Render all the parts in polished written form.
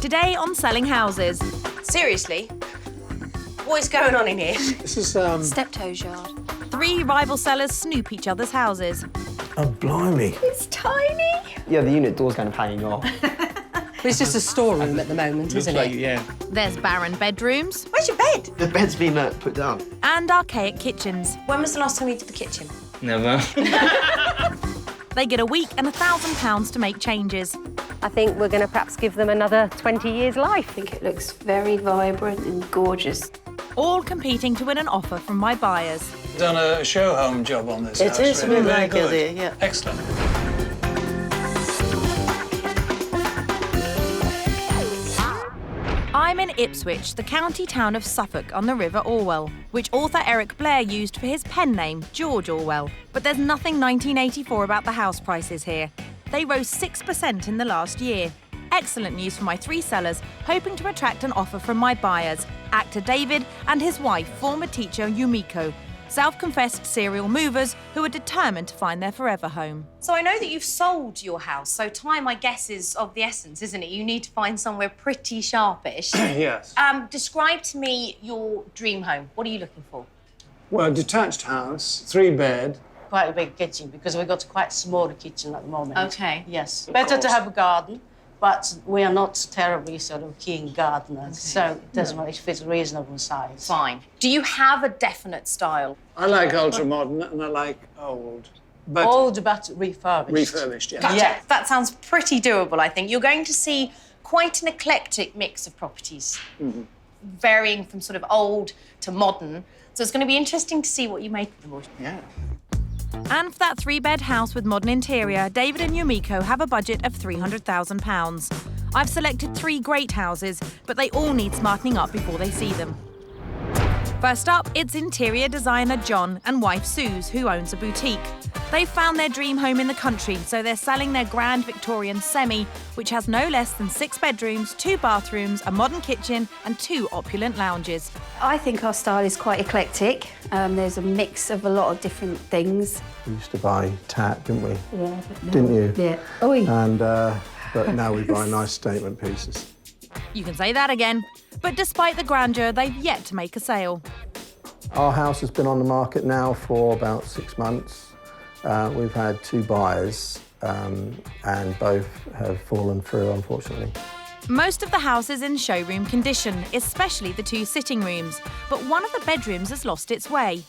Today on Selling Houses. Seriously? What is going on in here? This is, Steptoe's yard. 3 rival sellers snoop each other's houses. Oh, blimey. It's tiny. Yeah, the unit door's kind of hanging off. It's just a storeroom at the moment, isn't it? Yeah. There's barren bedrooms Where's your bed? The bed's been put down. and archaic kitchens. When was the last time you did the kitchen? Never. They get a week and £1,000 to make changes. I think we're going to perhaps give them another 20 years' life. I think it looks very vibrant and gorgeous. All competing to win an offer from my buyers. Done a show home job on this house. It is, really. we Very like good. it, yeah. Excellent. I'm in Ipswich, the county town of Suffolk on the River Orwell, which author Eric Blair used for his pen name, George Orwell. But there's nothing 1984 about the house prices here. They rose 6% in the last year. Excellent news for my 3 sellers, hoping to attract an offer from my buyers, actor David and his wife, former teacher Yumiko, self-confessed serial movers who are determined to find their forever home. So I know that you've sold your house, so time, I guess, is of the essence, isn't it? You need to find somewhere pretty sharpish. Yes. Describe to me your dream home. What are you looking for? Well, detached house, 3-bed. Quite a big kitchen because we've got a quite small kitchen at the moment. Okay. Yes. Better to have a garden, but we are not terribly sort of keen gardeners, so it doesn't really fit a reasonable size. Fine. Do you have a definite style? I like ultra-modern and I like old. But Old but refurbished. refurbished, yeah. Gotcha. Yeah. That sounds pretty doable, I think. You're going to see quite an eclectic mix of properties, varying from sort of old to modern. So it's going to be interesting to see what you make of them all. Yeah. And for that 3-bed house with modern interior, David and Yumiko have a budget of £300,000. I've selected 3 great houses, but they all need smartening up before they see them. First up, it's interior designer John and wife Suze, who owns a boutique. They've found their dream home in the country, so they're selling their grand Victorian semi, which has no less than 6 bedrooms, 2 bathrooms, a modern kitchen and 2 opulent lounges. I think our style is quite eclectic. There's a mix of a lot of different things. We used to buy tat, didn't we? Yeah. But no. Didn't you? Yeah. Oh, And, but now we buy nice statement pieces. You can say that again. But despite the grandeur, they've yet to make a sale. Our house has been on the market now for about 6 months. We've had 2 buyers and both have fallen through, unfortunately. Most of the house is in showroom condition, especially the 2 sitting rooms. But one of the bedrooms has lost its way.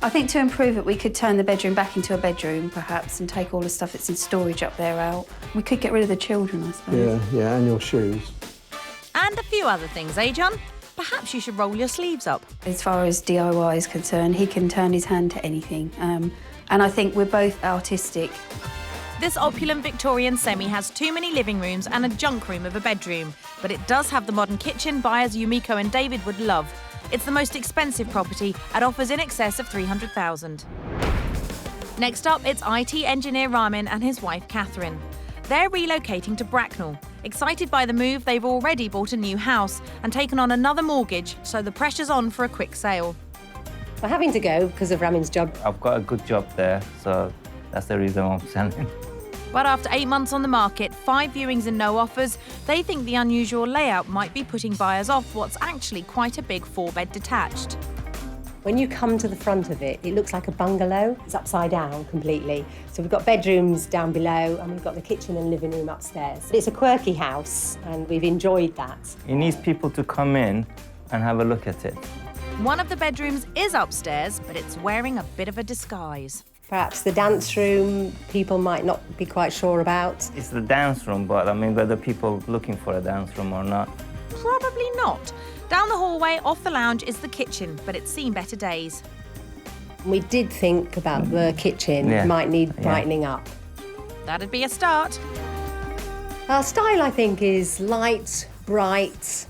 I think to improve it, we could turn the bedroom back into a bedroom, perhaps, and take all the stuff that's in storage up there out. We could get rid of the children, I suppose. Yeah, and your shoes. And a few other things, eh, John? Perhaps you should roll your sleeves up. As far as DIY is concerned, he can turn his hand to anything. And I think we're both artistic. This opulent Victorian semi has too many living rooms and a junk room of a bedroom, but it does have the modern kitchen buyers Yumiko and David would love. It's the most expensive property at offers in excess of £300,000. Next up, it's IT engineer Ramin and his wife Kathryn. They're relocating to Bracknell. Excited by the move, they've already bought a new house and taken on another mortgage, so the pressure's on for a quick sale. We're having to go because of Ramin's job. I've got a good job there, so that's the reason I'm selling. But after 8 months on the market, 5 viewings and no offers, they think the unusual layout might be putting buyers off what's actually quite a big 4-bed detached. When you come to the front of it, it looks like a bungalow. It's upside down completely. So we've got bedrooms down below and we've got the kitchen and living room upstairs. It's a quirky house and we've enjoyed that. It needs people to come in and have a look at it. One of the bedrooms is upstairs, but it's wearing a bit of a disguise. Perhaps the dance room people might not be quite sure about. It's the dance room, but I mean, whether people looking for a dance room or not. Probably not. Down the hallway, off the lounge, is the kitchen, but it's seen better days. We did think about the kitchen might need brightening up. That'd be a start. Our style, I think, is light, bright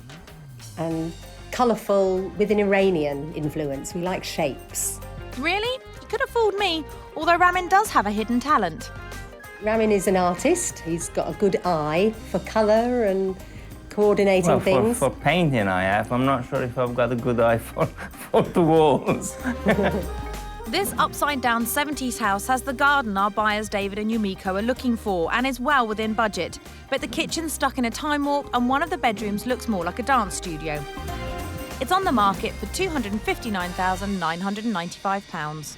and colourful with an Iranian influence. We like shapes. Really? You could have fooled me, although Ramin does have a hidden talent. Ramin is an artist. He's got a good eye for colour and coordinating Well, things. for painting I have. I'm not sure if I've got a good eye for the walls. This upside-down 70s house has the garden our buyers David and Yumiko are looking for and is well within budget. But the kitchen's stuck in a time warp and one of the bedrooms looks more like a dance studio. It's on the market for £259,995.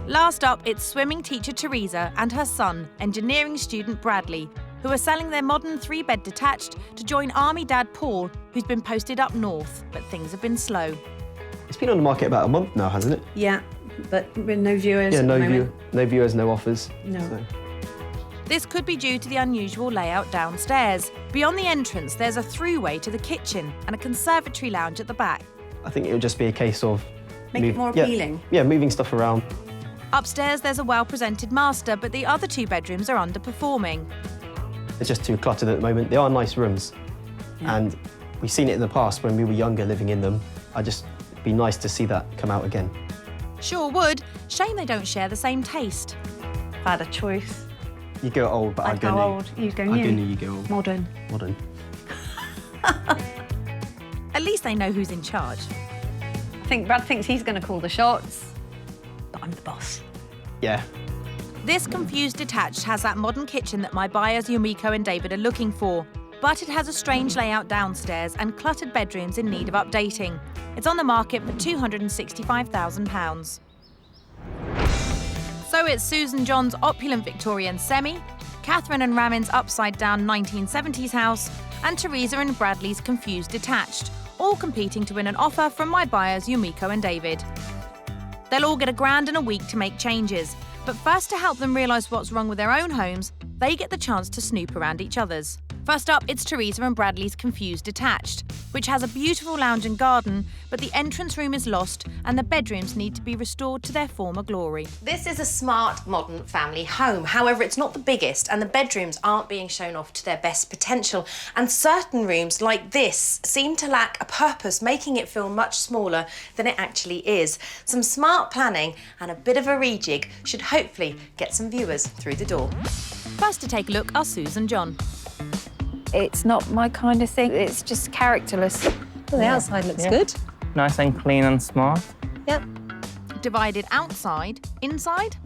Last up, it's swimming teacher Theresa and her son, engineering student Bradley, who are selling their modern 3-bed detached to join army dad Paul, who's been posted up north, but things have been slow. It's been on the market about a month now, hasn't it? Yeah, but with no viewers. Yeah, at the no moment. viewers, no offers. No. So. This could be due to the unusual layout downstairs. Beyond the entrance, there's a throughway to the kitchen and a conservatory lounge at the back. I think it would just be a case of... Make it more appealing. Yeah, moving stuff around. Upstairs, there's a well-presented master, but the other 2 bedrooms are underperforming. It's just too cluttered at the moment. They are nice rooms. Yeah. And we've seen it in the past when we were younger living in them. It'd be nice to see that come out again. Sure would. Shame they don't share the same taste. If I had a choice, You go old, but I'd go old. You go new. I go new, you go old. Modern. Modern. At least they know who's in charge. I think Brad thinks he's going to call the shots, but I'm the boss. Yeah. This confused detached has that modern kitchen that my buyers Yumiko and David are looking for, but it has a strange layout downstairs and cluttered bedrooms in need of updating. It's on the market for £265,000. So it's Susan John's opulent Victorian semi, Kathryn and Ramin's upside-down 1970s house, and Theresa and Bradley's confused detached, all competing to win an offer from my buyers Yumiko and David. They'll all get £1,000 in a week to make changes, but first, to help them realise what's wrong with their own homes, they get the chance to snoop around each other's. First up, it's Theresa and Bradley's confused detached, which has a beautiful lounge and garden, but the entrance room is lost and the bedrooms need to be restored to their former glory. This is a smart, modern family home. However, it's not the biggest and the bedrooms aren't being shown off to their best potential. And certain rooms, like this, seem to lack a purpose, making it feel much smaller than it actually is. Some smart planning and a bit of a rejig should hopefully get some viewers through the door. First to take a look are Susan John. It's not my kind of thing. It's just characterless. Well, the outside looks good. Nice and clean and smart. Yep. Divided outside, inside?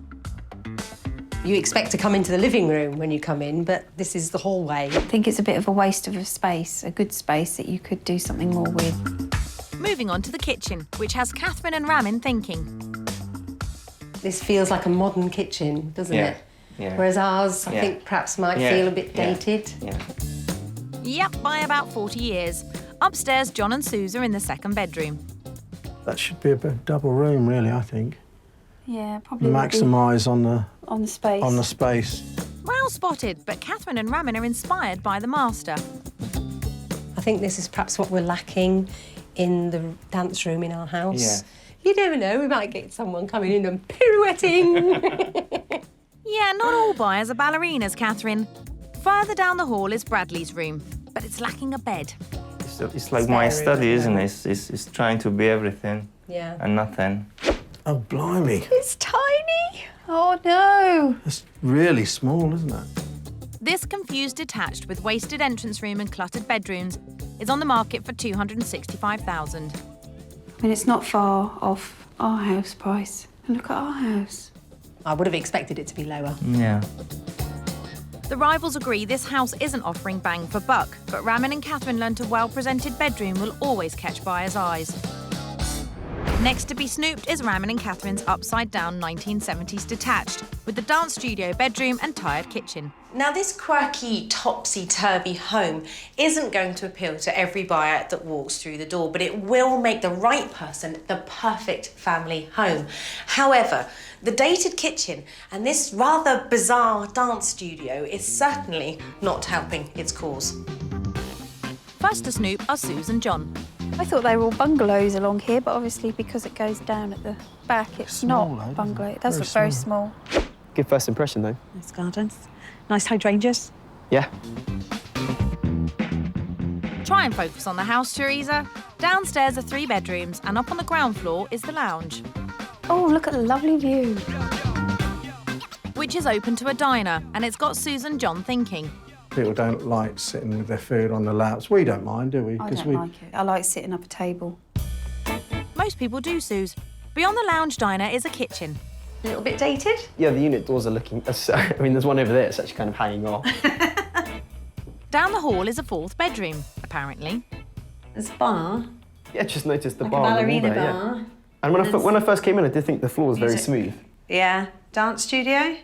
You expect to come into the living room when you come in, but this is the hallway. I think it's a bit of a waste of a space, a good space that you could do something more with. Moving on to the kitchen, which has Kathryn and Ramin thinking. This feels like a modern kitchen, doesn't it? Yeah. Whereas ours, I think, perhaps might feel a bit dated. Yeah. Yep, by about 40 years. Upstairs, John and Suze are in the 2nd bedroom. That should be a double room, really, I think. Yeah, probably would be Maximise on the space. on the space. Well spotted, but Kathryn and Ramin are inspired by the master. I think this is perhaps what we're lacking in the dance room in our house. Yeah. You never know, we might get someone coming in and pirouetting. Yeah, not all buyers are ballerinas, Kathryn. Further down the hall is Bradley's room, but it's lacking a bed. It's like my study, isn't it? It's trying to be everything Yeah. and nothing. Oh, blimey. It's tiny. Oh, no. It's really small, isn't it? This confused detached with wasted entrance room and cluttered bedrooms is on the market for £265,000. I mean, it's not far off our house price. And look at our house. I would have expected it to be lower. Yeah. The rivals agree this house isn't offering bang for buck, but Ramin and Kathryn learnt a well-presented bedroom will always catch buyers' eyes. Next to be snooped is Ramin and Kathryn's upside-down 1970s detached, with the dance studio bedroom and tired kitchen. Now, this quirky, topsy-turvy home isn't going to appeal to every buyer that walks through the door, but it will make the right person the perfect family home. However, the dated kitchen and this rather bizarre dance studio is certainly not helping its cause. First to snoop are Suze and John. I thought they were all bungalows along here, but obviously because it goes down at the back, it's Small, not though, doesn't bungalow. it? It does Very look very small. small. Good first impression, though. Nice gardens. Nice hydrangeas. Yeah. Try and focus on the house, Theresa. Downstairs are 3 bedrooms, and up on the ground floor is the lounge, Oh, look at the lovely view. which is open to a diner, and it's got Suze and John thinking. People don't like sitting with their food on the laps. We don't mind, do we? I don't like it. I like sitting up a table. Most people do, Suze. Beyond the lounge diner is a kitchen. A little bit dated? Yeah, the unit doors are looking... I mean, there's one over there, it's actually kind of hanging off. Down the hall is a 4th bedroom, apparently. There's a bar. Yeah, just noticed the Like bar a on the ballerina wall there, bar. yeah. And when I first came in, I did think the floor was very smooth. Yeah. Dance studio?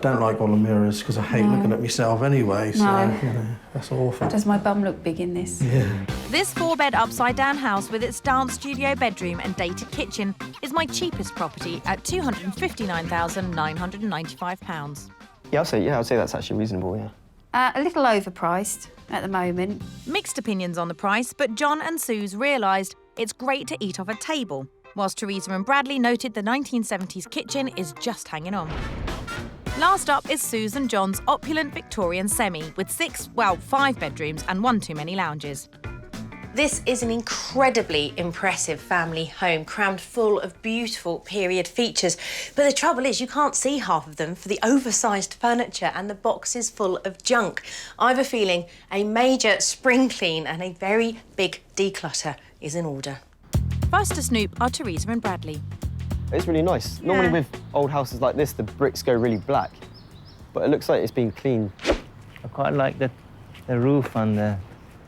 Don't like all the mirrors because I hate looking at myself anyway, so, you know, that's awful. Does my bum look big in this? Yeah. This 4-bed upside-down house with its dance studio bedroom and dated kitchen is my cheapest property at £259,995. Yeah, I'd say that's actually reasonable, yeah. A little overpriced at the moment. Mixed opinions on the price, but John and Suze realised it's great to eat off a table, whilst Theresa and Bradley noted the 1970s kitchen is just hanging on. Last up is Suze and John's opulent Victorian semi with 5 bedrooms and one too many lounges. This is an incredibly impressive family home, crammed full of beautiful period features. But the trouble is you can't see half of them for the oversized furniture and the boxes full of junk. I have a feeling a major spring clean and a very big declutter is in order. First to snoop are Theresa and Bradley. It's really nice. Yeah. Normally with old houses like this, the bricks go really black. But it looks like it's been cleaned. I quite like the roof and the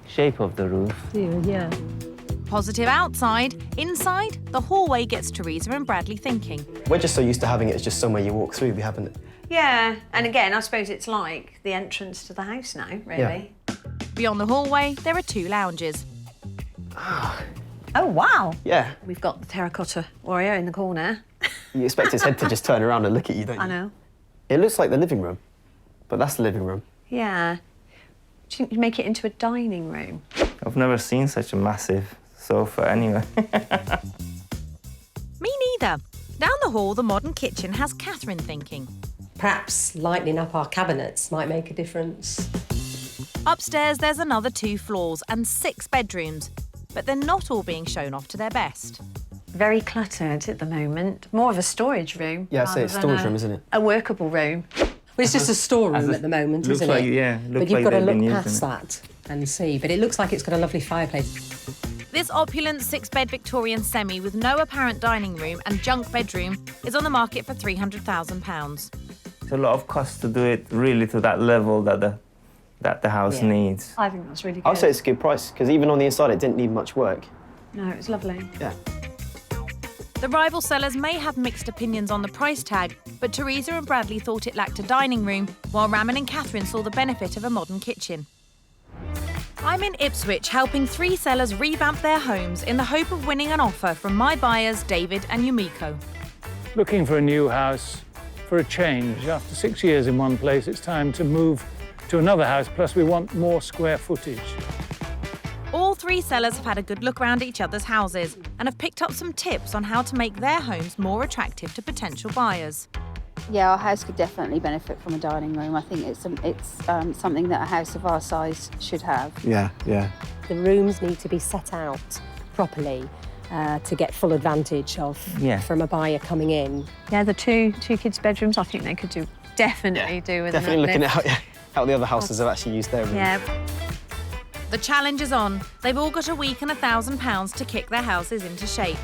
shape of the roof. Yeah. Positive outside, inside, the hallway gets Theresa and Bradley thinking. We're just so used to having it as just somewhere you walk through, we haven't... Yeah, and again, I suppose it's like the entrance to the house now, really. Yeah. Beyond the hallway, there are 2 lounges. Oh, wow. Yeah. We've got the terracotta warrior in the corner. You expect his head to just turn around and look at you, don't you? I know. It looks like the living room, but that's the living room. Yeah. Do you think you'd make it into a dining room? I've never seen such a massive sofa anyway. Me neither. Down the hall, the modern kitchen has Kathryn thinking. Perhaps lightening up our cabinets might make a difference. Upstairs, there's another 2 floors and 6 bedrooms, but they're not all being shown off to their best. Very cluttered at the moment. More of a storage room. Yeah, I'd say it's a storage room, isn't it? A workable room. Well, it's just a storeroom at the moment, looks isn't like, it? yeah, But looks you've like got to they've been look using past it. that and see. But it looks like it's got a lovely fireplace. This opulent 6-bed Victorian semi with no apparent dining room and junk bedroom is on the market for £300,000. It's a lot of cost to do it really to that level that the house needs. I think that's really good. I'd say it's a good price, because even on the inside, it didn't need much work. No, it was lovely. Yeah. The rival sellers may have mixed opinions on the price tag, but Theresa and Bradley thought it lacked a dining room, while Ramin and Kathryn saw the benefit of a modern kitchen. I'm in Ipswich helping 3 sellers revamp their homes in the hope of winning an offer from my buyers, David and Yumiko. Looking for a new house, for a change. After 6 years in one place, it's time to move to another house, plus we want more square footage. All 3 sellers have had a good look around each other's houses and have picked up some tips on how to make their homes more attractive to potential buyers. Yeah, our house could definitely benefit from a dining room. I think it's something that a house of our size should have. Yeah, yeah. The rooms need to be set out properly to get full advantage of from a buyer coming in. Yeah, the two kids' bedrooms, I think they could definitely do with Definitely an looking uplift. at how the other houses have actually used their rooms. Yeah. The challenge is on. They've all got a week and £1,000 to kick their houses into shape.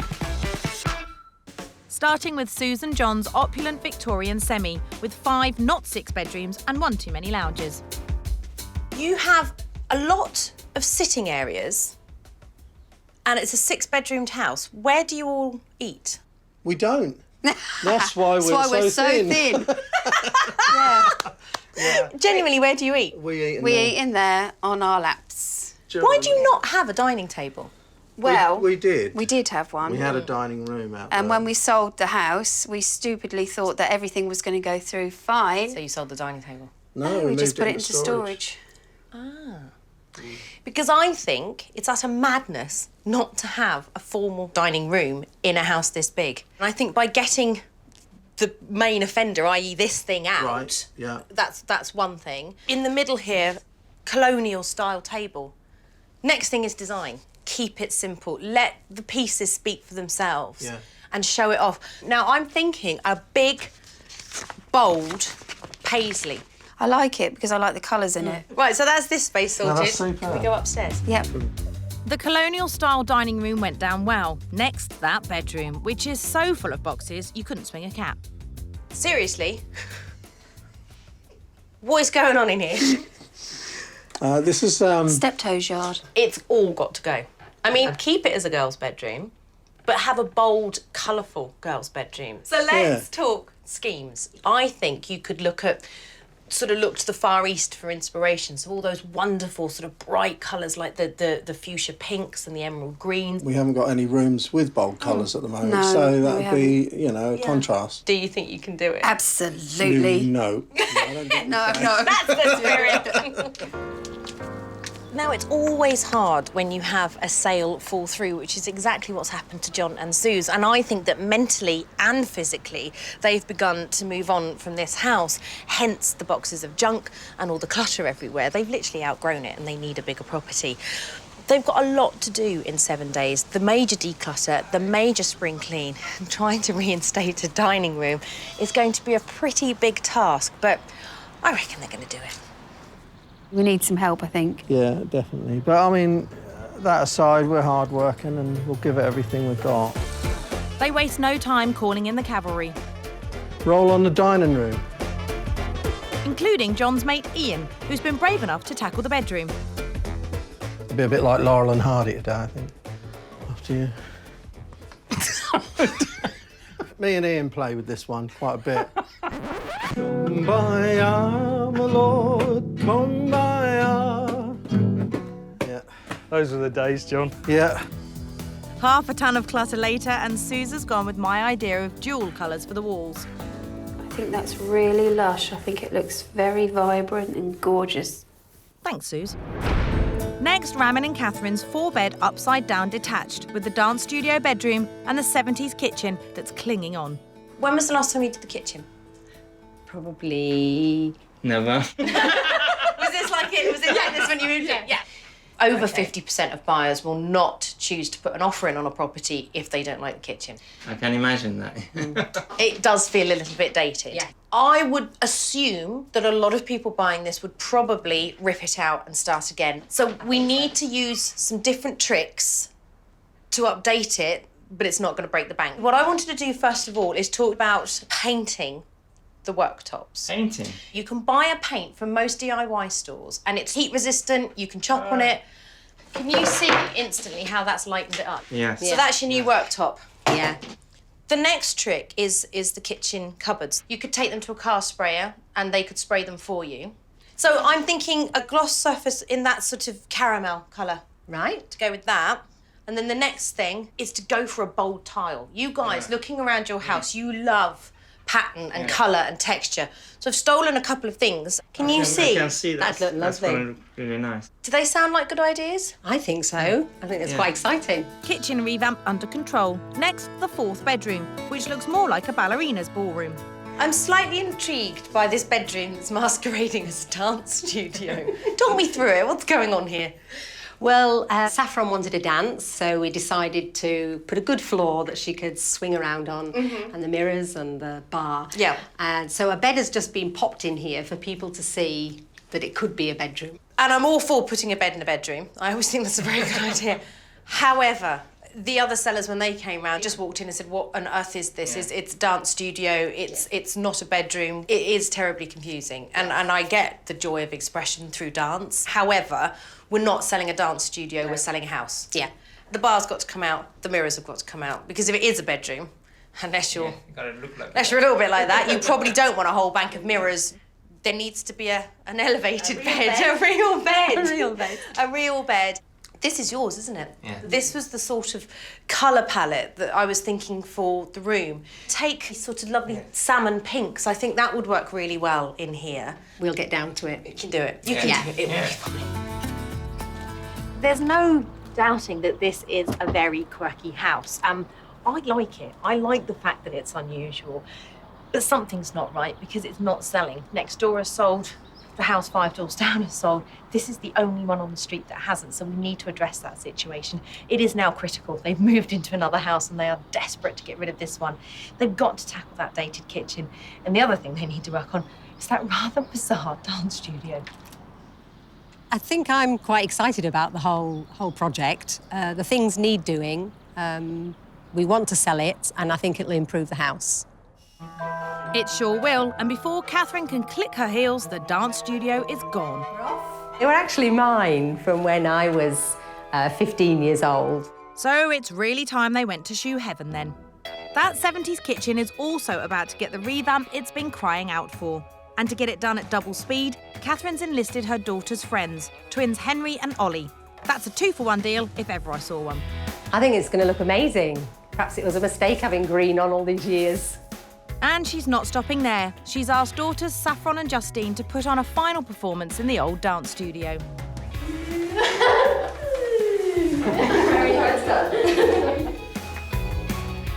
Starting with Suze and John's opulent Victorian semi with 5 not 6 bedrooms and 1 too many lounges. You have a lot of sitting areas and it's a 6-bedroomed house. Where do you all eat? We don't. That's why we're so thin. Genuinely, where do you eat? We eat in there on our laps. Why do you not have a dining table? Well, we did. We did have one. We had a dining room out there. And when we sold the house, we stupidly thought that everything was going to go through fine. So you sold the dining table? No, we just moved put it into storage. Because I think it's utter madness not to have a formal dining room in a house this big. And I think by getting the main offender, i.e. this thing out, Right, yeah. that's one thing. In the middle here, colonial style table. Next thing is design. Keep it simple. Let the pieces speak for themselves and show it off. Now, I'm thinking a big, bold paisley. I like it because I like the colours in it. Right, so that's this space sorted. that's super. Can we go upstairs? Yep. The colonial-style dining room went down well. Next, that bedroom, which is so full of boxes you couldn't swing a cat. Seriously? What is going on in here? This is... Steptoe's yard. It's all got to go. I mean, keep it as a girl's bedroom, but have a bold, colourful girl's bedroom. So let's talk schemes. I think you could look to the Far East for inspiration. So all those wonderful sort of bright colours like the fuchsia pinks and the emerald greens. We haven't got any rooms with bold colours at the moment, No, so that we would be, a contrast. Do you think you can do it? Absolutely. No. I don't think No. That's the spirit. Now, it's always hard when you have a sale fall through, which is exactly what's happened to John and Suze. And I think that mentally and physically, they've begun to move on from this house, hence the boxes of junk and all the clutter everywhere. They've literally outgrown it and they need a bigger property. They've got a lot to do in 7 days. The major declutter, the major spring clean, and trying to reinstate a dining room is going to be a pretty big task, but I reckon they're going to do it. We need some help, I think. Yeah, definitely. But I mean, that aside, we're hard working and we'll give it everything we've got. They waste no time calling in the cavalry, Roll on the dining room. including John's mate Ian, who's been brave enough to tackle the bedroom. It'll be a bit like Laurel and Hardy today, I think. After you. Me and Ian play with this one quite a bit. Kumbaya, my lord, kumbaya. Yeah. Those were the days, John. Yeah. Half a ton of clutter later, and Suze has gone with my idea of dual colours for the walls. I think that's really lush. I think it looks very vibrant and gorgeous. Thanks, Suze. Next, Ramin and Kathryn's 4-bed upside-down detached with the dance studio bedroom and the 70s kitchen that's clinging on. When was the last time you did the kitchen? Probably... Never. Was this like this when you moved in? Yeah. Over 50% of buyers will not choose to put an offer in on a property if they don't like the kitchen. I can imagine that. It does feel a little bit dated. Yeah. I would assume that a lot of people buying this would probably rip it out and start again. So we need to use some different tricks to update it, but it's not going to break the bank. What I wanted to do first of all is talk about painting the worktops. Painting? You can buy a paint from most DIY stores and it's heat resistant, you can chop on it. Can you see instantly how that's lightened it up? Yes. So that's your new worktop. Yeah. The next trick is the kitchen cupboards. You could take them to a car sprayer and they could spray them for you. So I'm thinking a gloss surface in that sort of caramel colour. Right. To go with that. And then the next thing is to go for a bold tile. You guys, looking around your house, you love pattern and colour and texture. So I've stolen a couple of things. Can you see? I can see that. That's lovely. That's going to look really nice. Do they sound like good ideas? I think so. I think it's quite exciting. Kitchen revamp under control. Next, the 4th bedroom, which looks more like a ballerina's ballroom. I'm slightly intrigued by this bedroom that's masquerading as a dance studio. Talk me through it. What's going on here? Well, Saffron wanted a dance, so we decided to put a good floor that she could swing around on, and the mirrors and the bar. Yeah. And so a bed has just been popped in here for people to see that it could be a bedroom. And I'm all for putting a bed in a bedroom. I always think that's a very good idea. However, the other sellers, when they came round, just walked in and said, what on earth is this? It's a dance studio, it's not a bedroom. It is terribly confusing. And I get the joy of expression through dance. However, we're not selling a dance studio, we're selling a house. Yeah. The bar's got to come out, the mirrors have got to come out. Because if it is a bedroom, unless you're a little bit like that, you probably don't want a whole bank of mirrors. There needs to be an elevated bed. A real bed. A real bed. A real bed. This is yours, isn't it? Yeah. This was the sort of colour palette that I was thinking for the room. Take these sort of lovely salmon pinks. I think that would work really well in here. We'll get down to it. You can do it. You can do it. It will be fine. There's no doubting that this is a very quirky house. I like it. I like the fact that it's unusual. But something's not right because it's not selling. Next door is sold. The house 5 doors down is sold. This is the only one on the street that hasn't, so we need to address that situation. It is now critical. They've moved into another house and they are desperate to get rid of this one. They've got to tackle that dated kitchen. And the other thing they need to work on is that rather bizarre dance studio. I think I'm quite excited about the whole project. The things need doing. We want to sell it, and I think it'll improve the house. It sure will, and before Kathryn can click her heels, the dance studio is gone. They were actually mine from when I was 15 years old. So it's really time they went to shoe heaven then. That 70s kitchen is also about to get the revamp it's been crying out for. And to get it done at double speed, Kathryn's enlisted her daughter's friends, twins Henry and Ollie. That's a 2-for-1 deal if ever I saw one. I think it's going to look amazing. Perhaps it was a mistake having green on all these years. And she's not stopping there. She's asked daughters Saffron and Justine to put on a final performance in the old dance studio.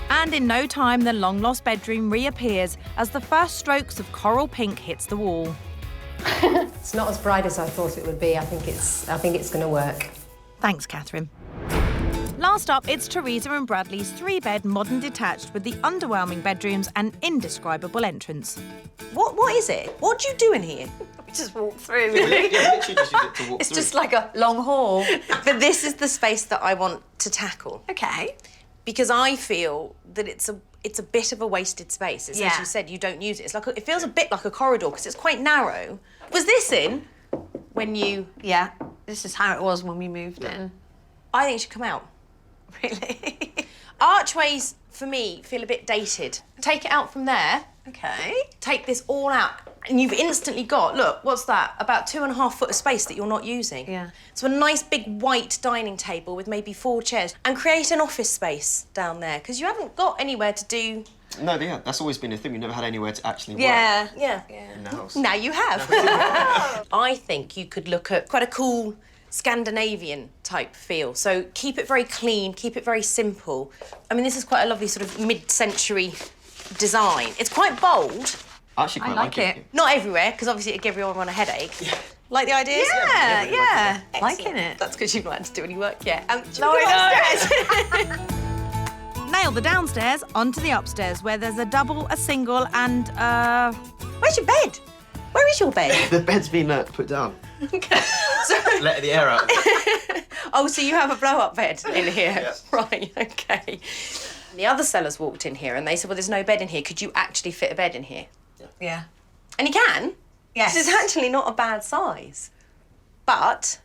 And in no time, the long-lost bedroom reappears as the first strokes of coral pink hits the wall. It's not as bright as I thought it would be. I think it's going to work. Thanks, Kathryn. Last up, it's Theresa and Bradley's 3-bed modern detached with the underwhelming bedrooms and indescribable entrance. What is it? What do you do in here? We just walk through, really. Yeah, literally just use it to walk It's through. just like a long hall. But this is the space that I want to tackle. Okay. Because I feel that it's a bit of a wasted space. It's, as Yeah. you said, you don't use it. It's like it feels a bit like a corridor because it's quite narrow. Was this in when you... Yeah, this is how it was when we moved in. I think it should come out. Really? Archways, for me, feel a bit dated. Take it out from there. Okay. Take this all out, and you've instantly got, look, what's that? About 2.5 foot of space that you're not using. Yeah. So a nice big white dining table with maybe 4 chairs, and create an office space down there, because you haven't got anywhere to do... No, yeah, that's always been a thing. We've never had anywhere to actually work Yeah. in the house. Now you have. I think you could look at quite a cool Scandinavian type feel. So keep it very clean, keep it very simple. I mean, this is quite a lovely sort of mid-century design. It's quite bold. I actually quite like it. Not everywhere, because obviously it'd give everyone a headache. Like the ideas? Yeah. Excellent. Liking it. That's because you've not had to do any work yet. No, I know. Nail the downstairs onto the upstairs where there's a double, a single and, Where's your bed? Where is your bed? The bed's been put down. Okay. So... Let the air out. Oh, so you have a blow-up bed in here? Yeah. Right, okay. The other sellers walked in here and they said, well, there's no bed in here. Could you actually fit a bed in here? Yeah. And you can. Yes. It's actually not a bad size. But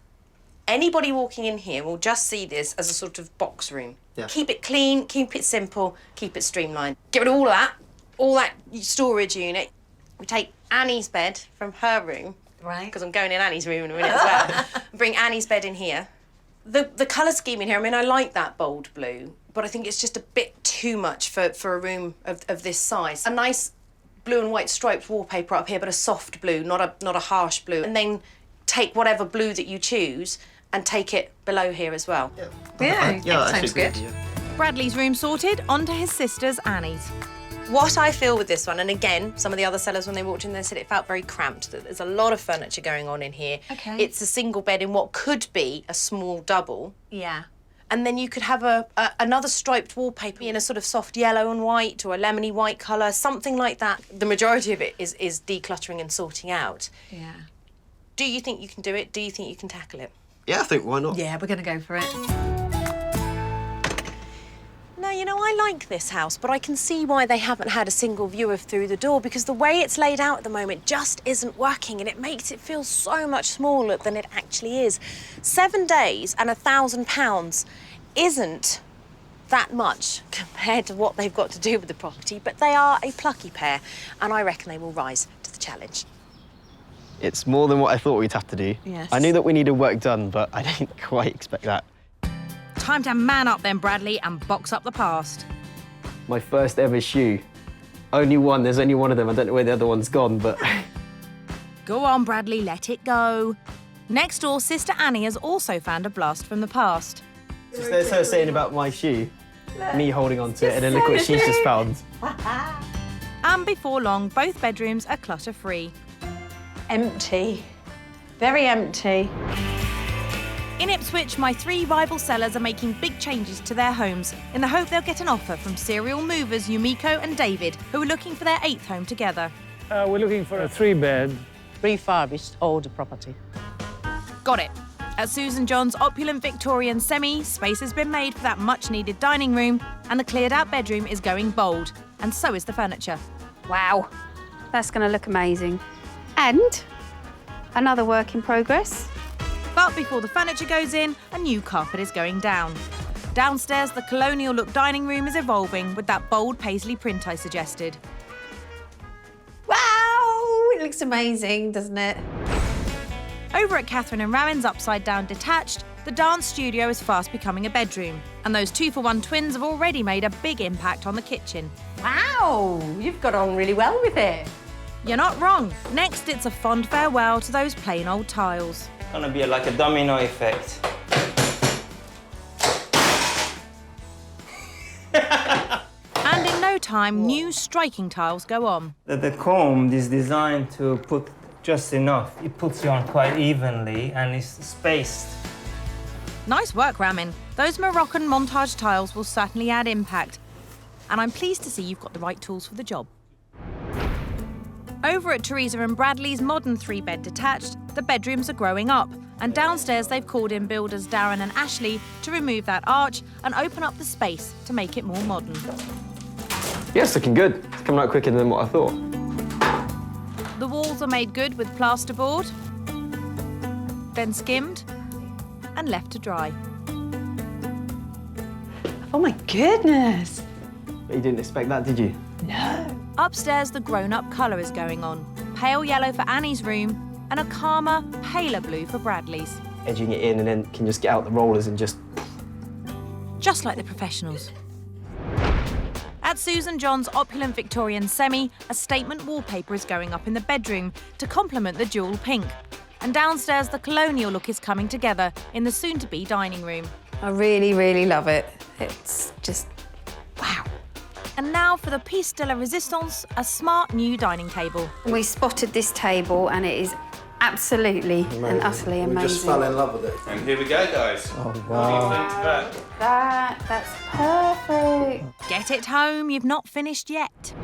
anybody walking in here will just see this as a sort of box room. Yeah. Keep it clean, keep it simple, keep it streamlined. Get rid of all that storage unit. We take Annie's bed from her room. Right. Because I'm going in Annie's room in a minute as well. Bring Annie's bed in here. The colour scheme in here, I mean, I like that bold blue, but I think it's just a bit too much for a room of this size. A nice blue and white striped wallpaper up here, but a soft blue, not a harsh blue. And then take whatever blue that you choose and take it below here as well. Yeah, that sounds good. Bradley's room sorted, onto his sister's Annie's. What I feel with this one, and again, some of the other sellers when they walked in, they said it felt very cramped, that there's a lot of furniture going on in here. Okay. It's a single bed in what could be a small double. Yeah. And then you could have another striped wallpaper in a sort of soft yellow and white or a lemony white colour, something like that. The majority of it is decluttering and sorting out. Yeah. Do you think you can do it? Do you think you can tackle it? Yeah, I think why not? Yeah, we're going to go for it. No, you know, I like this house, but I can see why they haven't had a single viewer through the door, because the way it's laid out at the moment just isn't working, and it makes it feel so much smaller than it actually is. 7 days and £1,000 isn't that much compared to what they've got to do with the property, but they are a plucky pair, and I reckon they will rise to the challenge. It's more than what I thought we'd have to do. Yes. I knew that we needed work done, but I didn't quite expect that. Time to man up then, Bradley, and box up the past. My first ever shoe. Only one, there's only one of them. I don't know where the other one's gone, but... Go on, Bradley, let it go. Next door, Sister Annie has also found a blast from the past. Just there's her saying about my shoe, me holding on to it, and then look what she's just found. And before long, both bedrooms are clutter-free. Empty. Very empty. In Ipswich, my 3 rival sellers are making big changes to their homes in the hope they'll get an offer from serial movers Yumiko and David, who are looking for their 8th home together. We're looking for a 3-bed. Refurbished older property. Got it. At Susan John's opulent Victorian semi, space has been made for that much-needed dining room, and the cleared-out bedroom is going bold, and so is the furniture. Wow, that's going to look amazing. And another work in progress. But before the furniture goes in, a new carpet is going down. Downstairs, the colonial-look dining room is evolving with that bold paisley print I suggested. Wow, it looks amazing, doesn't it? Over at Kathryn and Ramin's upside-down detached, the dance studio is fast becoming a bedroom, and those 2-for-1 twins have already made a big impact on the kitchen. Wow, you've got on really well with it. You're not wrong. Next, it's a fond farewell to those plain old tiles. It's gonna be like a domino effect. And in no time, new striking tiles go on. The comb is designed to put just enough. It puts you on quite evenly and it's spaced. Nice work, Ramin. Those Moroccan montage tiles will certainly add impact. And I'm pleased to see you've got the right tools for the job. Over at Theresa and Bradley's modern 3-bed detached, the bedrooms are growing up. And downstairs, they've called in builders Darren and Ashley to remove that arch and open up the space to make it more modern. Yeah, it's looking good. It's coming out quicker than what I thought. The walls are made good with plasterboard, then skimmed and left to dry. Oh my goodness! But you didn't expect that, did you? No. Upstairs, the grown-up colour is going on. Pale yellow for Annie's room and a calmer, paler blue for Bradley's. Edging it in and then can just get out the rollers and just... Just like the professionals. At Susan John's opulent Victorian semi, a statement wallpaper is going up in the bedroom to complement the dual pink. And downstairs, the colonial look is coming together in the soon-to-be dining room. I really, really love it. It's just, wow. And now for the piece de la resistance, a smart new dining table. We spotted this table and it is absolutely and utterly amazing. We just fell in love with it. And here we go, guys. Oh, What do you wow. think of that? That's perfect. Get it home, you've not finished yet.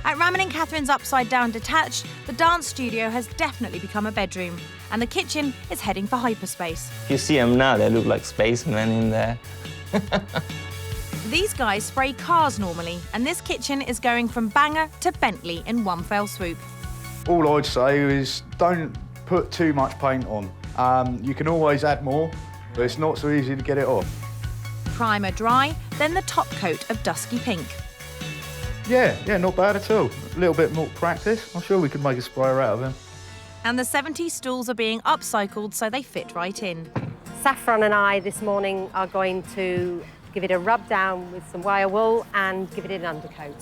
At Ramin and Kathryn's upside-down detached, the dance studio has definitely become a bedroom, and the kitchen is heading for hyperspace. If you see them now, they look like spacemen in there. These guys spray cars normally, and this kitchen is going from banger to Bentley in one fell swoop. All I'd say is don't put too much paint on. You can always add more, but it's not so easy to get it off. Primer dry, then the top coat of dusky pink. Yeah, not bad at all. A little bit more practice. I'm sure we could make a sprayer out of him. And the 70s stools are being upcycled so they fit right in. Saffron and I this morning are going to give it a rub down with some wire wool and give it an undercoat.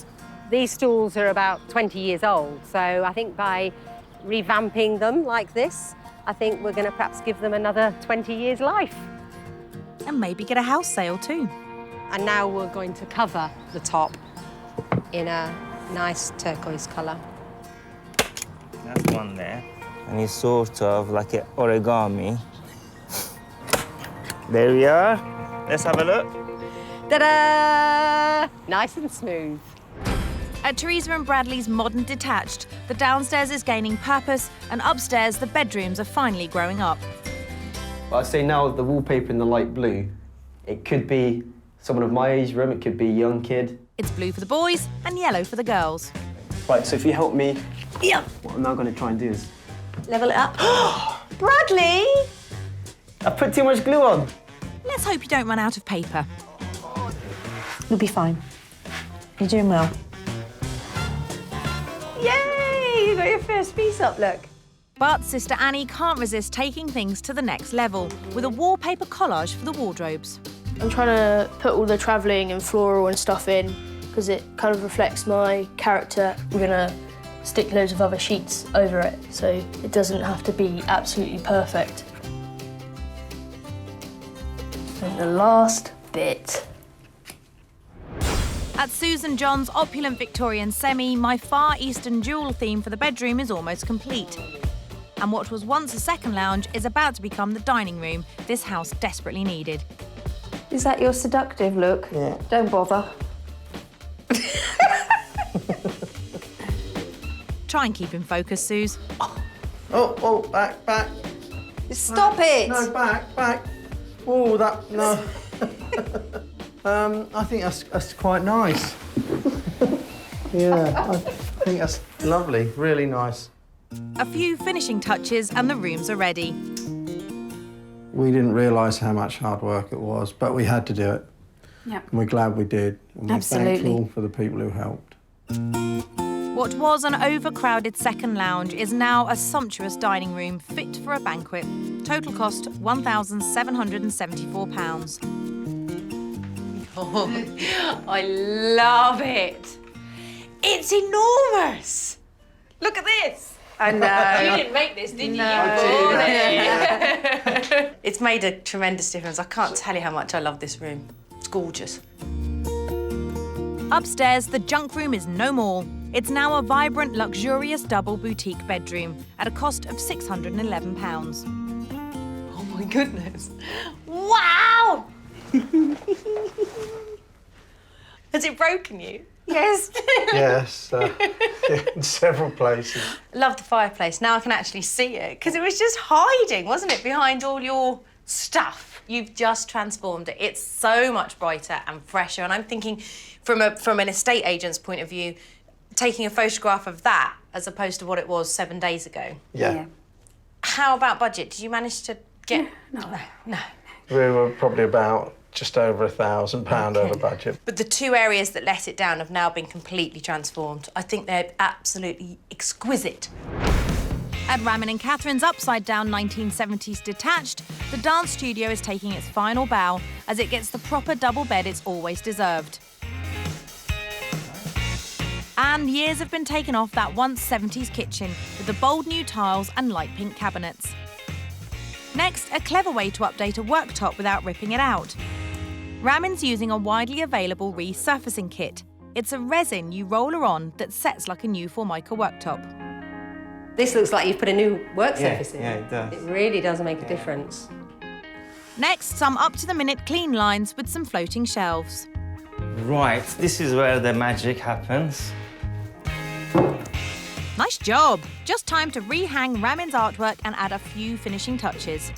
These stools are about 20 years old, so I think by revamping them like this, I think we're going to perhaps give them another 20 years life. And maybe get a house sale too. And now we're going to cover the top in a nice turquoise colour. That's one there. And it's sort of like an origami. There we are. Let's have a look. Ta-da! Nice and smooth. At Theresa and Bradley's modern detached, the downstairs is gaining purpose, and upstairs the bedrooms are finally growing up. But I'd say now the wallpaper in the light blue, it could be someone of my age room, it could be a young kid. It's blue for the boys and yellow for the girls. Right, so if you help me, Yeah. what I'm now going to try and do is... Level it up. Bradley! I put too much glue on. Let's hope you don't run out of paper. You'll be fine. You're doing well. Yay! You got your first piece up, look. But Sister Annie can't resist taking things to the next level with a wallpaper collage for the wardrobes. I'm trying to put all the travelling and floral and stuff in because it kind of reflects my character. We're going to stick loads of other sheets over it so it doesn't have to be absolutely perfect. And the last bit. At Susan John's opulent Victorian semi, my Far Eastern jewel theme for the bedroom is almost complete. And what was once a second lounge is about to become the dining room this house desperately needed. Is that your seductive look? Yeah. Don't bother. Try and keep in focus, Suze. Oh, back. Stop it! No, back. Oh, that, no. I think that's quite nice. Yeah, I think that's lovely, really nice. A few finishing touches and the rooms are ready. We didn't realise how much hard work it was, but we had to do it. Yeah. And we're glad we did. And we're Absolutely. thankful for the people who helped. What was an overcrowded second lounge is now a sumptuous dining room fit for a banquet. Total cost £1,774. Oh, I love it. It's enormous. Look at this. I know. You didn't make this, did you? No. It's made a tremendous difference. I can't tell you how much I love this room. It's gorgeous. Upstairs, the junk room is no more. It's now a vibrant, luxurious double boutique bedroom at a cost of £611. Oh my goodness. Wow! Has it broken you? Yes. Yes, in several places. Love the fireplace. Now I can actually see it, because it was just hiding, wasn't it, behind all your stuff. You've just transformed it. It's so much brighter and fresher. And I'm thinking, from an estate agent's point of view, taking a photograph of that as opposed to what it was 7 days ago. Yeah. How about budget? Did you manage to get... No. We were probably about just over £1,000 over budget. But the two areas that let it down have now been completely transformed. I think they're absolutely exquisite. At Ramin and Kathryn's upside-down 1970s detached, the dance studio is taking its final bow as it gets the proper double bed it's always deserved. And years have been taken off that once 70s kitchen with the bold new tiles and light pink cabinets. Next, a clever way to update a worktop without ripping it out. Ramin's using a widely available resurfacing kit. It's a resin you roller on that sets like a new Formica worktop. This looks like you've put a new work surface in. Yeah, it does. It really does make a difference. Next, some up-to-the-minute clean lines with some floating shelves. Right, this is where the magic happens. Nice job! Just time to rehang Ramin's artwork and add a few finishing touches.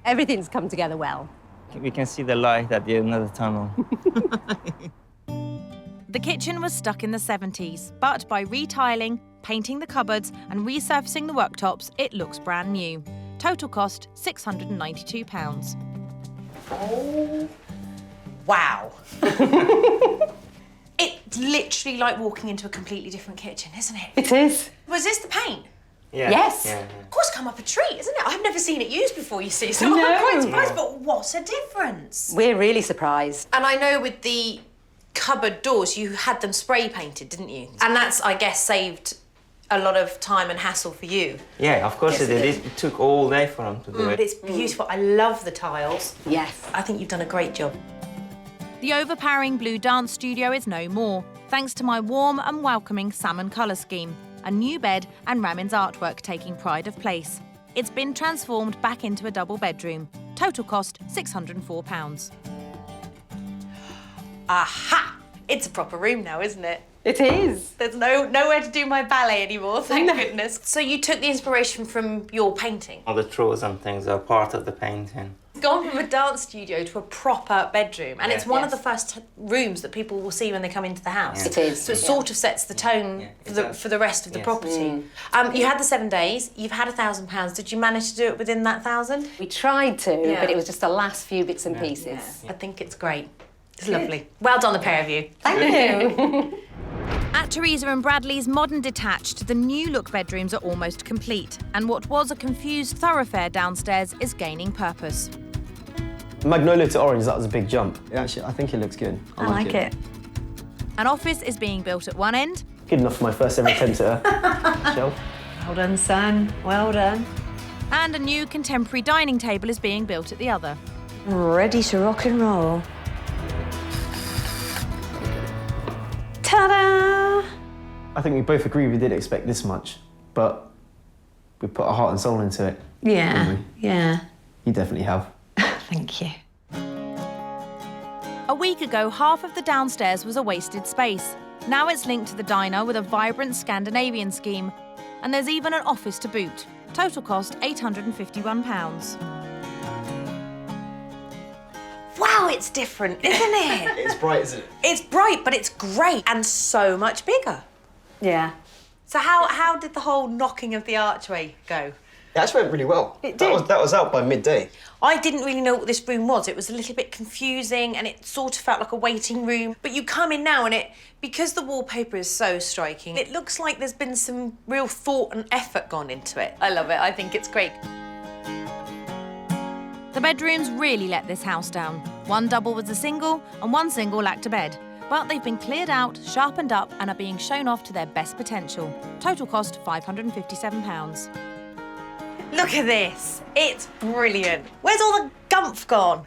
Everything's come together well. We can see the light at the end of the tunnel. The kitchen was stuck in the 70s, but by retiling, painting the cupboards and resurfacing the worktops, it looks brand new. Total cost £692. Oh, wow. It's literally like walking into a completely different kitchen, isn't it? It is. Was this the paint? Yeah. Yes. Yeah. Of course, come up a treat, isn't it? I've never seen it used before, you see, so No. I'm quite surprised, but what a difference. We're really surprised. And I know with the cupboard doors, you had them spray painted, didn't you? And that's, I guess, saved a lot of time and hassle for you. Yeah, of course Yes, it did. it is. It took all day for them to do But it. it's beautiful. I love the tiles. Yes. I think you've done a great job. The overpowering blue dance studio is no more, thanks to my warm and welcoming salmon colour scheme, a new bed and Ramin's artwork taking pride of place. It's been transformed back into a double bedroom. Total cost £604. Aha! It's a proper room now, isn't it? It is. There's nowhere to do my ballet anymore, thank goodness. So you took the inspiration from your painting? All the drawers and things are part of the painting. Gone from a dance studio to a proper bedroom, and it's one of Yes. the first rooms that people will see when they come into the house. Yeah. It is. So it sort of sets the tone for the rest of the Yes. property. You had the 7 days, you've had £1,000. Did you manage to do it within that 1,000? We tried to, Yeah. but it was just the last few bits and pieces. I think it's great. It's lovely. Well done, the pair of you. Thank you. At Theresa and Bradley's modern detached, the new look bedrooms are almost complete, and what was a confused thoroughfare downstairs is gaining purpose. Magnolia to orange, that was a big jump. Actually, I think it looks good. I like it. An office is being built at one end, Good enough for my first ever attempt at a shelf. Well done, son. Well done. and a new contemporary dining table is being built at the other. Ready to rock and roll. Ta-da! I think we both agree we didn't expect this much, but we put our heart and soul into it. Yeah, yeah. You definitely have. Thank you. A week ago, half of the downstairs was a wasted space. Now it's linked to the diner with a vibrant Scandinavian scheme. and there's even an office to boot. Total cost £851. Wow, it's different, isn't it? It's bright, isn't it? It's bright, but it's great and so much bigger. Yeah. So how did the whole knocking of the archway go? It actually went really well. It did. That was out by midday. I didn't really know what this room was. It was a little bit confusing and it sort of felt like a waiting room. But you come in now and because the wallpaper is so striking, it looks like there's been some real thought and effort gone into it. I love it. I think it's great. The bedrooms really let this house down. One double was a single and one single lacked a bed. But they've been cleared out, sharpened up and are being shown off to their best potential. Total cost £557. Look at this. It's brilliant. Where's all the gumph gone?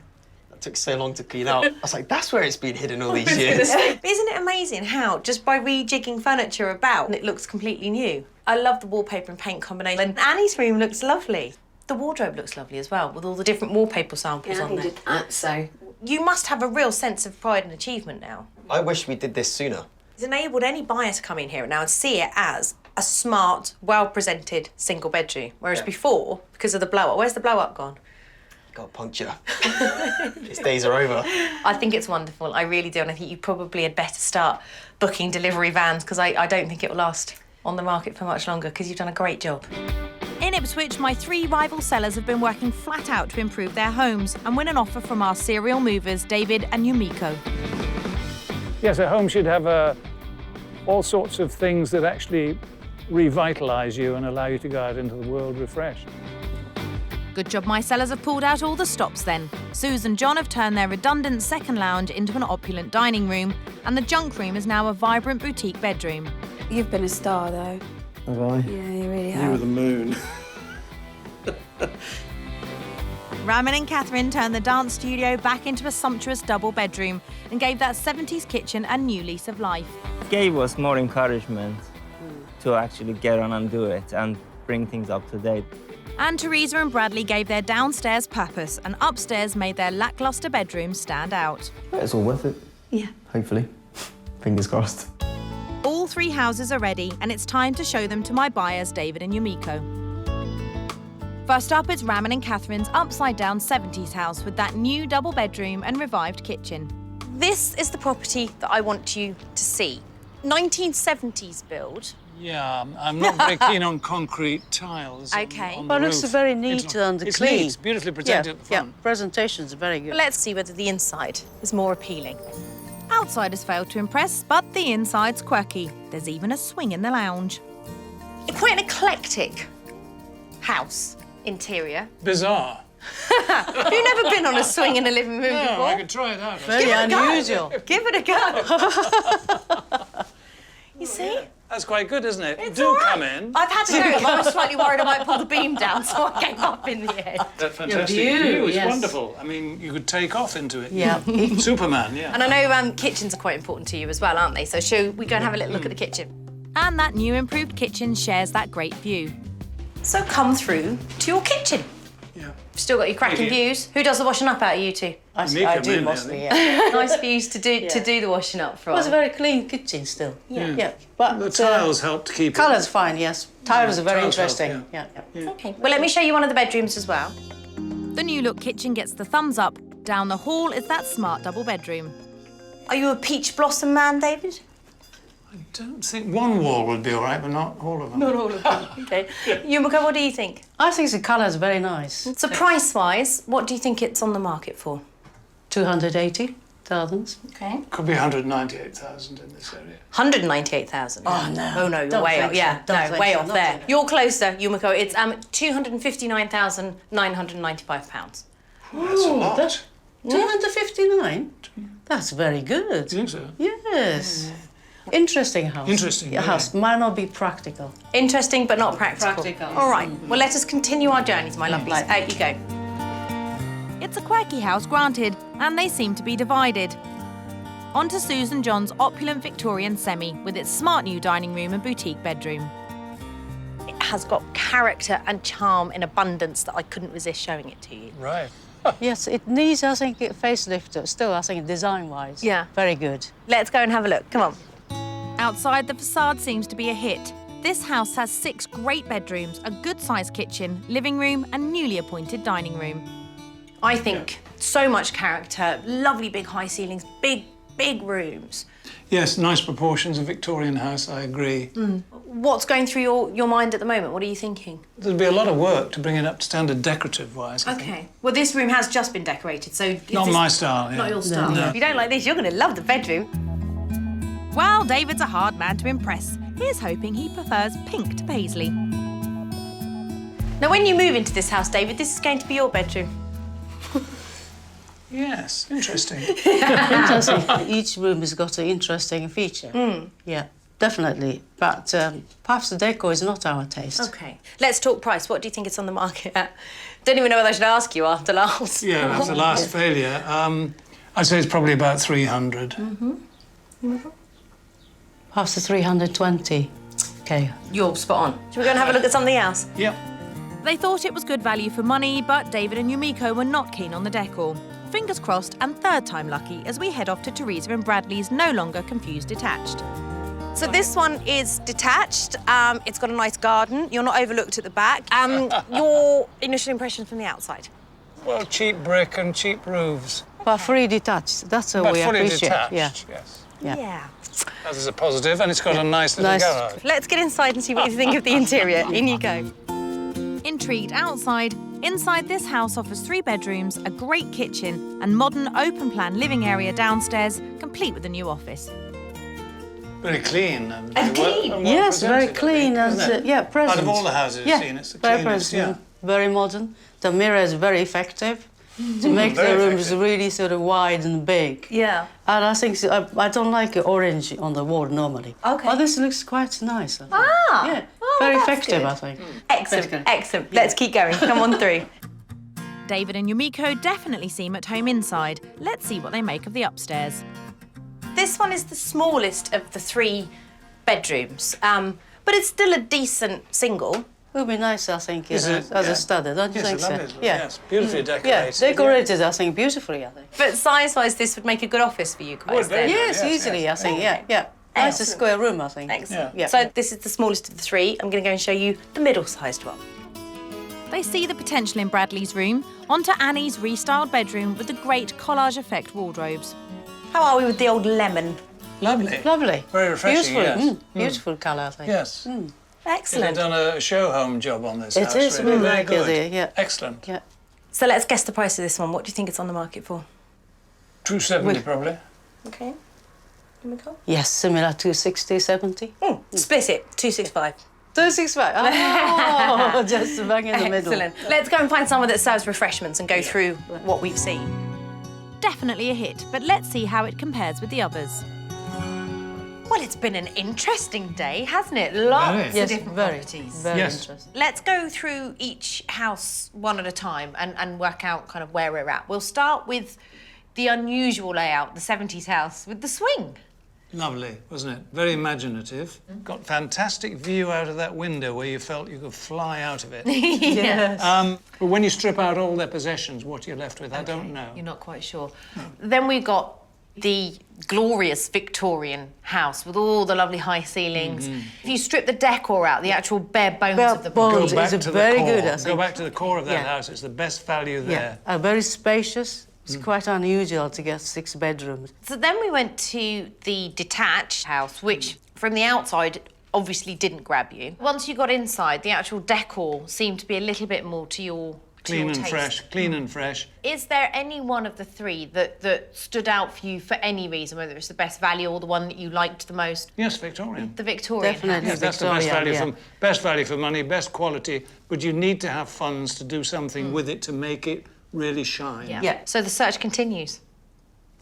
That took so long to clean out. I was like, that's where it's been hidden all these years. Isn't it amazing how, just by rejigging furniture about, it looks completely new? I love the wallpaper and paint combination. And Annie's room looks lovely. The wardrobe looks lovely as well, with all the different wallpaper samples on there. Did that, so. You must have a real sense of pride and achievement now. I wish we did this sooner. It's enabled any buyer to come in here now and see it as a smart, well-presented single bedroom. Whereas before, because of the blow-up, where's the blow-up gone? Got puncture. His days are over. I think it's wonderful. I really do, and I think you probably had better start booking delivery vans because I don't think it will last on the market for much longer because you've done a great job. In Ipswich, my 3 rival sellers have been working flat out to improve their homes and win an offer from our serial movers, David and Yumiko. Yes, a home should have all sorts of things that actually revitalise you and allow you to go out into the world refreshed. Good job my sellers have pulled out all the stops then. Suze and John have turned their redundant second lounge into an opulent dining room, and the junk room is now a vibrant boutique bedroom. You've been a star, though. Have I? Yeah, you really have. You were the moon. Ramin and Kathryn turned the dance studio back into a sumptuous double bedroom and gave that 70s kitchen a new lease of life. It gave us more encouragement to actually get on and do it and bring things up to date. And Theresa and Bradley gave their downstairs purpose and upstairs made their lacklustre bedroom stand out. It's all worth it. Yeah. Hopefully. Fingers crossed. All 3 houses are ready and it's time to show them to my buyers, David and Yumiko. First up is Ramin and Kathryn's upside-down 70s house with that new double bedroom and revived kitchen. This is the property that I want you to see. 1970s build. Yeah, I'm not very keen on concrete tiles. Okay. On Well, the it looks roof. very neat and It's clean. neat, it's beautifully protected at the front. Yeah, presentation's very good. Let's see whether the inside is more appealing. Outside has failed to impress, but the inside's quirky. There's even a swing in the lounge. Quite an eclectic house interior. Bizarre. Have you never been on a swing in a living room No, before? I could try it out. Very Give it a go. unusual. Give it a go. You see? That's quite good, isn't it? It's Do all right. come in. I've had to do it. I was slightly worried I might pull the beam down, so I came up in the end. That fantastic view, view is yes. wonderful. I mean, you could take off into it. Yeah. Superman, yeah. And I know kitchens are quite important to you as well, aren't they? So shall we go and have a little look at the kitchen? And that new improved kitchen shares that great view. So come through to your kitchen. Yeah. Still got your cracking views. Who does the washing up out of you two? I Mika do mainly, mostly, I yeah. Nice views to do the washing up from. It was a very clean kitchen still. Yeah. But The tiles help to keep colour's fine, yes. Tiles are very tiles help, interesting. Yeah. Okay. Well, let me show you one of the bedrooms as well. The new look kitchen gets the thumbs up. Down the hall is that smart double bedroom. Are you a peach blossom man, David? I don't think one wall would be all right, but not all of them. Not all of them. Okay. Yumiko, what do you think? I think the colour's very nice. So price-wise, what do you think it's on the market for? 280,000. Okay. Could be 198,000 in this area. 198,000. Oh, no. Oh no, you're Don't way think off. so. Yeah, Don't no, think way so. off Not there. in it. You're closer, Yumiko. It's £259,995. That's a lot. 259? That's very good. Do you think so? Yes. Interesting house. Interesting, Your yeah. house might not be practical. Interesting, but not practical. Practical. All right. Well, let us continue our journeys, my lovelies. Out you go. It's a quirky house, granted, and they seem to be divided. On to Susan John's opulent Victorian semi with its smart new dining room and boutique bedroom. It has got character and charm in abundance that I couldn't resist showing it to you. Right. Yes, it needs, I think, a facelift still, I think, design-wise. Yeah. Very good. Let's go and have a look. Come on. Outside, the facade seems to be a hit. This house has 6 great bedrooms, a good-sized kitchen, living room and newly appointed dining room. I think so much character, lovely big high ceilings, big rooms. Yes, nice proportions, a Victorian house, I agree. What's going through your mind at the moment? What are you thinking? There'd be a lot of work to bring it up to standard decorative-wise, I think. Okay. Well, this room has just been decorated, so... Not my style, yeah. Not your style. No. If you don't like this, you're going to love the bedroom. Well, David's a hard man to impress. Here's hoping he prefers pink to paisley. Now, when you move into this house, David, this is going to be your bedroom. Yes, interesting. Interesting. Each room has got an interesting feature. Yeah, definitely. But perhaps the decor is not our taste. OK. Let's talk price. What do you think it's on the market at? Don't even know whether I should ask you after last. Yeah, that's the last failure. I'd say it's probably about 300. Perhaps the 320. OK. You're spot on. Should we go and have a look at something else? Yep. They thought it was good value for money, but David and Yumiko were not keen on the decor. Fingers crossed and third time lucky as we head off to Theresa and Bradley's no longer confused detached. So this one is detached. It's got a nice garden. You're not overlooked at the back. Your initial impression from the outside? Well, cheap brick and cheap roofs. But fully detached, that's what But we fully appreciate. detached, Yeah. yes. Yeah. That is a positive, and it's got a nice little garage. Let's get inside and see what you think of the interior. In you go. Intrigued outside, inside this house offers 3 bedrooms, a great kitchen and modern open-plan living area downstairs, complete with a new office. Very clean. And clean? well Yes, very presented, I clean think, and isn't it? yeah, present. Out of all the houses yeah, I've seen, it's the very cleanest, present, very modern. The mirror is very effective to make the Very rooms effective. really sort of wide and big. Yeah. And I think I don't like orange on the wall normally. Okay. But this looks quite nice. I think. Ah! Yeah, Oh, very that's effective, good. I think. Excellent, excellent. Let's keep going. Come on through. David and Yumiko definitely seem at home inside. Let's see what they make of the upstairs. This one is the smallest of the 3 bedrooms, but it's still a decent single. It would be nice, I think, Is as it? a Yeah. study, don't you Yes, think I so? love it. Yes, beautifully Yeah, decorated. decorated, I think, beautifully, I think. But size-wise, this would make a good office for you guys. Would, very then. good. Yes, Yes, easily, yes. I think, yeah. Nice square room, I think. Excellent. Yeah. So this is the smallest of the 3. I'm going to go and show you the middle-sized one. They see the potential in Bradley's room, onto Annie's restyled bedroom with the great collage effect wardrobes. How are we with the old lemon? Lovely. Lovely. Very refreshing, Beautiful, yes. beautiful colour, I think. Yes. Excellent. They've done a show home job on this It house. is, really. we Very like good. it, yeah. Excellent. Yeah. So let's guess the price of this one. What do you think it's on the market for? 270 probably. Okay. Yes, similar to 60, 70. Split it. 265. 265. Oh, just bang in the middle. Excellent. Let's go and find someone that serves refreshments and go through what we've seen. Definitely a hit, but let's see how it compares with the others. Well, it's been an interesting day, hasn't it? Lots Very. of different properties. Very Yes. interesting. Let's go through each house one at a time and work out kind of where we're at. We'll start with the unusual layout, the 70s house with the swing. Lovely, wasn't it? Very imaginative. Got fantastic view out of that window where you felt you could fly out of it. Yes. But when you strip out all their possessions, what you're left with, I don't know. You're not quite sure. Then we got the glorious Victorian house with all the lovely high ceilings. If you strip the decor out, the actual bare bones of the bones. building. Go back It's to very the core. good, I Go think. back to the core of that Yeah. house. It's the best value there. Yeah, very spacious. It's quite unusual to get 6 bedrooms. So then we went to the detached house, which from the outside obviously didn't grab you. Once you got inside, the actual decor seemed to be a little bit more to your Clean and taste. fresh, clean and fresh. Is there any one of the 3 that stood out for you for any reason, whether it's the best value or the one that you liked the most? Yes, Victorian. The Victorian Definitely. house. Yes, that's the best Victorian, value yeah. best value for money, best quality, but you need to have funds to do something with it to make it really shine. Yeah. So the search continues.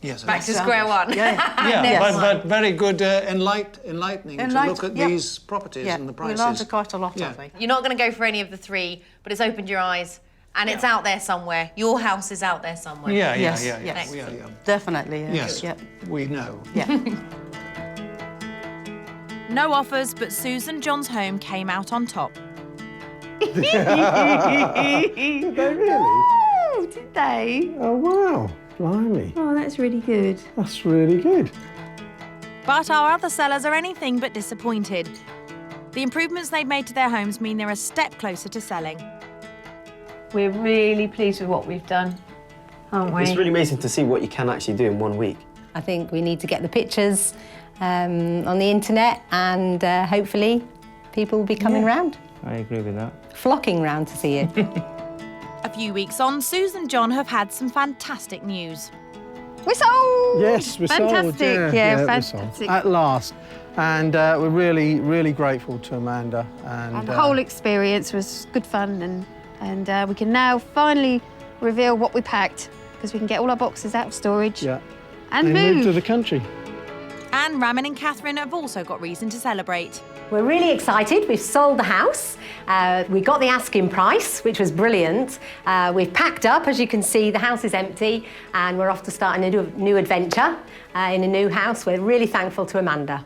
Yes. Back to square one. Yeah, Yes. but very good enlightening to look at yeah. these properties Yeah, and the we prices. learned quite a lot, Yeah. I think. You're not going to go for any of the 3, but it's opened your eyes and it's out there somewhere. Your house is out there somewhere. Yeah, yeah, Yes, yeah, yeah, yes. yeah, yeah. Definitely, yeah. Yes, Yeah. we know. Yeah. No offers, but Susan John's home came out on top. Did they really? Oh, did they? Oh, wow. Blimey. Oh, that's really good. That's really good. But our other sellers are anything but disappointed. The improvements they've made to their homes mean they're a step closer to selling. We're really pleased with what we've done, aren't we? It's really amazing to see what you can actually do in 1 week. I think we need to get the pictures on the internet, and hopefully people will be coming round. I agree with that. Flocking round to see it. A few weeks on, Susan and John have had some fantastic news. We're sold! Yes, we're fantastic. sold. Yeah, we're sold. fantastic. At last. And we're really, really grateful to Amanda. And the whole experience was good fun, and we can now finally reveal what we packed, because we can get all our boxes out of storage and move to the country. And Ramin and Kathryn have also got reason to celebrate. We're really excited. We've sold the house. We got the asking price, which was brilliant. We've packed up, as you can see, the house is empty, and we're off to start a new adventure in a new house. We're really thankful to Amanda.